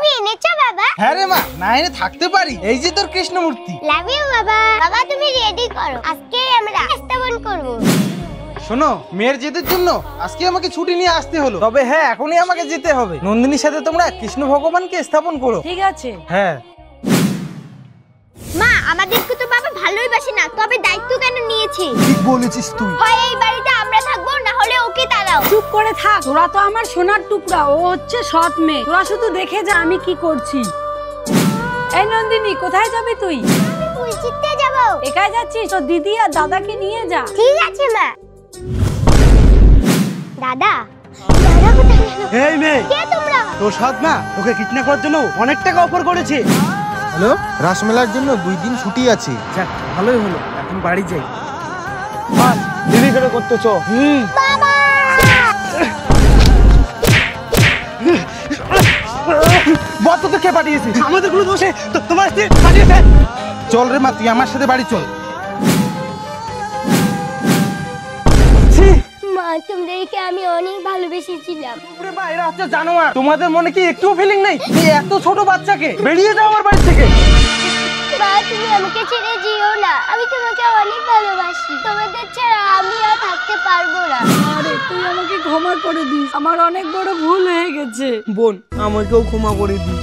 তুমি এনেছো বাবা? হ্যাঁ রে মা, না এনে থাকতে পারি? এই যে তোর কৃষ্ণ মূর্তি। লাভ ইউ বাবা। বাবা তুমি রেডি করো, আজকে আমরা স্থাপন করব। শোনো, মেয়ের জেদের জন্য আজকে আমাকে ছুটি নিয়ে আসতে হলো। তবে হ্যাঁ, এখনই আমাকে যেতে হবে। নন্দিনীর সাথে তোমরা কৃষ্ণ ভগবানকে স্থাপন করো। ঠিক আছে। হ্যাঁ মা, আমাদেরকে তো বাবা ভালোই বাসে না, তবে দায়িত্ব কেন নিয়েছে? ঠিক বলেছিস তুই। হয় এই বাড়িতে আমরা থাকবো, না হলে ওকে তাড়াও। চুপ করে থাক, তোরা তো আমার সোনার টুকরা, ও হচ্ছে সৎ মেয়ে। তোরা শুধু দেখে যা আমি কি করছি। এই নন্দিনী, কোথায় যাবি তুই? আমি ফুল ছিঁড়তে যাব। একাই যাচ্ছিস? তো দিদি আর দাদাকে নিয়ে যা। ঠিক আছে মা। দাদা, দাদা কোথায় গেল? এই মেয়ে, কে তোমরা? তোর সাথ না তোকে কিডন্যাপ করার জন্য অনেক টাকা অফার করেছে। হ্যালো, রাসমেলার জন্য 2 দিন ছুটি আছে। যাক, ভালোই হলো, এখন বাড়ি যাই। দিদি কেন করতেছো? বাবা! বত তো কে পাঠিয়েছে? আমাদের কোনো দোষে তোমার স্ত্রী পাঠিয়েছে। চল রে মা, তুই আমার সাথে বাড়ি চল। মা, তোমাদেরকে আমি অনেক ভালোবেসেছিলাম। ওরে মা, এরা হচ্ছে জানোয়ার। তোমাদের মনে কি একটু ফিলিং নেই? এই এত ছোট বাচ্চাকে বেরিয়ে যাও আমার বাড়ি থেকে। মা, তুমি আমাকে ছেড়ে যেও না, আমি তোমাকে অনেক ভালোবাসি। তোমাদের ছাড়া আমি আর থাকতে পারবো না। আরে তুই আমাকে ক্ষমা করে দিস, আমার অনেক বড় ভুল হয়ে গেছে। বোন, আমাকেও ক্ষমা করে দিই।